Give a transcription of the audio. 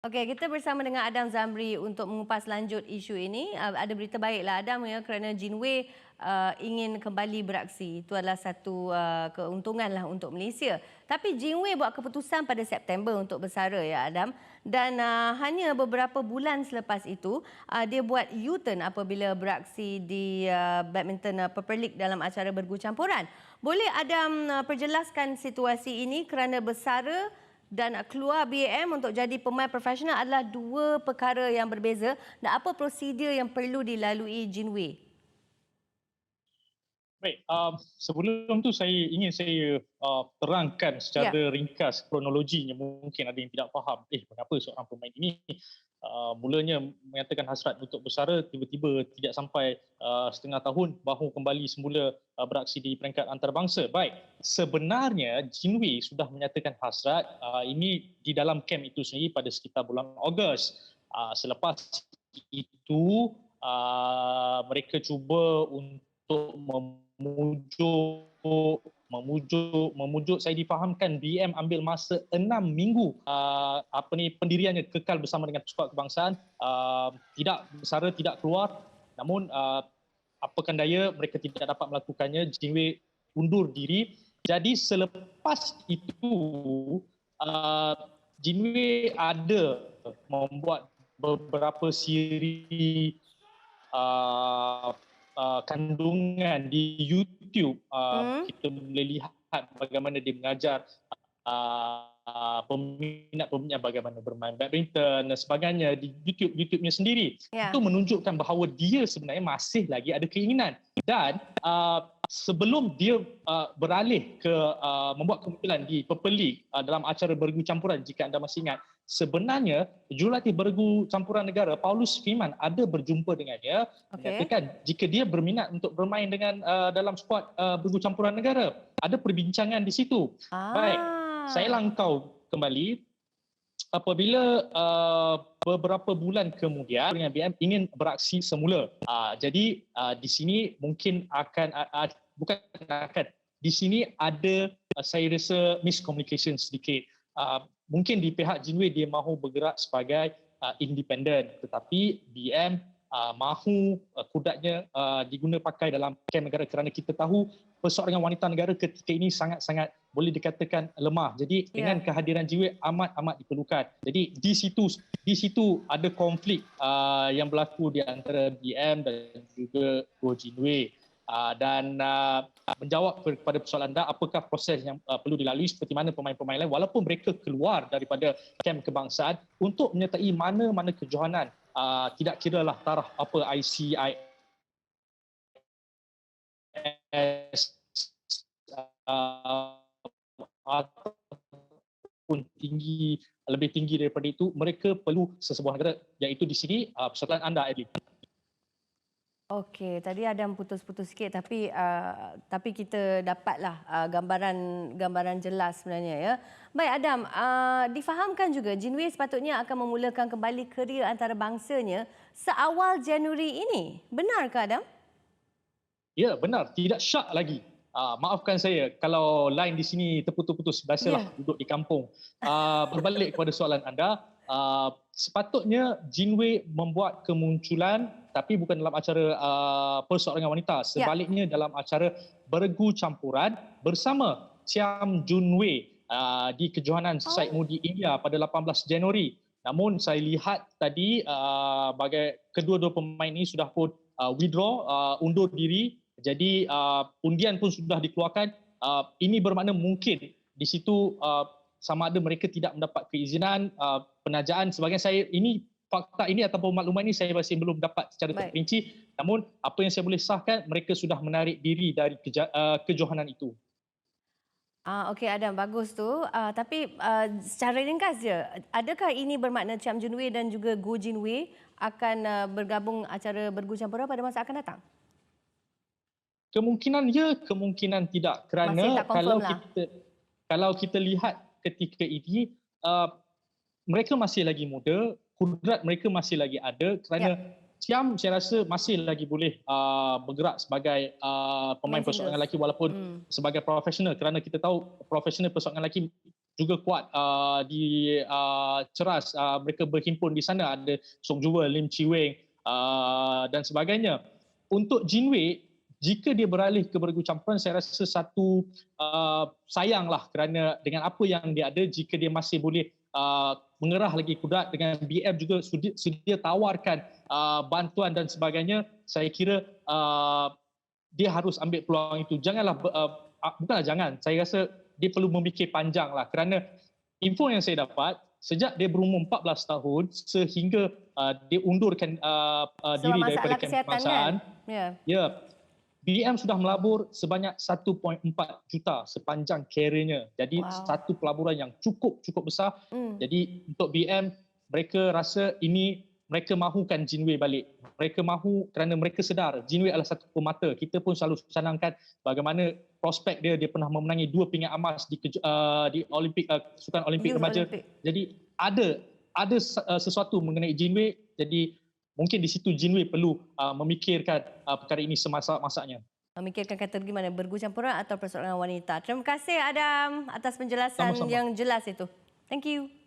Okey, kita bersama dengan Adam Zamri untuk mengupas lanjut isu ini. Ada berita baiklah Adam ya kerana Jinwei ingin kembali beraksi. Itu adalah satu keuntunganlah untuk Malaysia. Tapi Jinwei buat keputusan pada September untuk bersara ya Adam, dan hanya beberapa bulan selepas itu dia buat U-turn apabila beraksi di badminton Purple League dalam acara bergu campuran. Boleh Adam perjelaskan situasi ini kerana bersara dan keluar BAM untuk jadi pemain profesional adalah dua perkara yang berbeza, dan apa prosedur yang perlu dilalui Jinwei? Baik, sebelum tu saya ingin terangkan Ya. secara ringkas kronologinya. Mungkin ada yang tidak faham, mengapa seorang pemain ini mulanya menyatakan hasrat untuk bersara, tiba-tiba tidak sampai setengah tahun baru kembali semula beraksi di peringkat antarabangsa. Baik, sebenarnya Jinwei sudah menyatakan hasrat ini di dalam kem itu sendiri pada sekitar bulan Ogos. Selepas itu mereka cuba untuk memujuk saya difahamkan BM ambil masa 6 minggu pendiriannya kekal bersama dengan skuad kebangsaan, tidak bersara, tidak keluar. Namun apakan daya mereka tidak dapat melakukannya. Jinwei undur diri. Jadi selepas itu uh, Jinwei ada membuat beberapa siri uh, kandungan di YouTube. Hmm? Kita boleh lihat bagaimana dia mengajar peminat-peminat bagaimana bermain badminton dan sebagainya di YouTube-nya sendiri. Itu Ya. menunjukkan bahawa dia sebenarnya masih lagi ada keinginan. Dan sebelum dia beralih ke membuat kemunculan di Purple League dalam acara bergu campuran, jika anda masih ingat, sebenarnya jurulatih bergu campuran negara Paulus Fiman ada berjumpa dengannya, Okey. menyatakan jika dia berminat untuk bermain dengan dalam skuad bergu campuran negara. Ada perbincangan di situ. Baik, saya Ah. langkau kembali apabila beberapa bulan kemudian dengan BM ingin beraksi semula. Jadi di sini mungkin bukan akan, di sini ada saya rasa miscommunication sedikit. Mungkin di pihak Jinwei dia mahu bergerak sebagai independen, tetapi BM mahu kudratnya diguna pakai dalam kem negara, kerana kita tahu persoalan wanita negara ketika ini sangat-sangat boleh dikatakan lemah. Jadi dengan Ya. kehadiran Jiwei amat-amat diperlukan. Jadi di situ ada konflik yang berlaku di antara BM dan juga Go Jinwei. Dan menjawab kepada persoalan anda, apakah proses yang perlu dilalui seperti mana pemain-pemain lain walaupun mereka keluar daripada kem kebangsaan untuk menyertai mana-mana kejohanan, tidak kiralah taraf apa ICIS ataupun lebih tinggi daripada itu, mereka perlu sesebuah negara, iaitu di sini persoalan anda, Edlin. Okey, tadi Adam putus-putus sikit, tapi kita dapatlah gambaran jelas sebenarnya ya. Baik Adam, difahamkan juga Jinwei sepatutnya akan memulakan kembali kerjaya antarabangsanya seawal Januari ini. Benarkah Adam? Ya, benar. Tidak syak lagi. Maafkan saya kalau line di sini terputus-putus. Biasalah Ya. duduk di kampung. Berbalik kepada soalan anda, sepatutnya Jinwei membuat kemunculan tapi bukan dalam acara perseorangan wanita. Ya. Sebaliknya dalam acara bergu campuran bersama Chiam Junwei di kejohanan Said Oh. Modi India pada 18 Januari. Namun saya lihat tadi bagai kedua-dua pemain ini sudah pun withdraw, undur diri. Jadi undian pun sudah dikeluarkan. Ini bermakna mungkin di situ sama ada mereka tidak mendapat keizinan, penajaan sebagainya. Fakta ini ataupun maklumat ini saya masih belum dapat secara Baik. terperinci. Namun apa yang saya boleh sahkan, mereka sudah menarik diri dari kejohanan itu. Okey Adam, bagus tu. Tapi secara ringkas je, adakah ini bermakna Chiam Junwei dan juga Go Jinwei akan bergabung acara bergu campuran pada masa akan datang? Kemungkinan ya, kemungkinan tidak. Masih Kerana tak confirm lah. kalau kita lihat ketika ini, mereka masih lagi muda, kudrat mereka masih lagi ada, Ya, kerana Siam saya rasa masih lagi boleh bergerak sebagai pemain pemain persoalangan singles. lelaki walaupun Hmm. sebagai profesional, kerana kita tahu profesional persoalangan lelaki juga kuat Ceras. Mereka berhimpun di sana, ada Sok Jua, Lim Chi Weng dan sebagainya. Untuk Jin Wei, jika dia beralih ke bergu campuran, saya rasa satu sayanglah kerana dengan apa yang dia ada, jika dia masih boleh mengerah lagi kuda dengan BM juga sedia tawarkan bantuan dan sebagainya, saya kira dia harus ambil peluang itu. Bukanlah jangan, saya rasa dia perlu memikir panjang lah, kerana info yang saya dapat, sejak dia berumur 14 tahun sehingga dia undurkan diri daripada kebangsaan, ya, BM sudah melabur sebanyak 1.4 juta sepanjang kerjanya. Jadi satu pelaburan yang cukup besar. Jadi untuk BM, mereka rasa ini, mereka mahukan Jin Wei balik. Mereka mahu kerana mereka sedar Jin Wei adalah satu pemata. Kita pun selalu canangkan bagaimana prospek dia pernah memenangi 2 pingat emas di Olimpik, Sukan Olimpik Remaja. Jadi ada sesuatu mengenai Jin Wei. Jadi mungkin di situ Jin Wei perlu memikirkan perkara ini semasa-masanya. Memikirkan kategori mana, bergu campuran atau persoalan wanita. Terima kasih Adam atas penjelasan yang jelas itu. Thank you.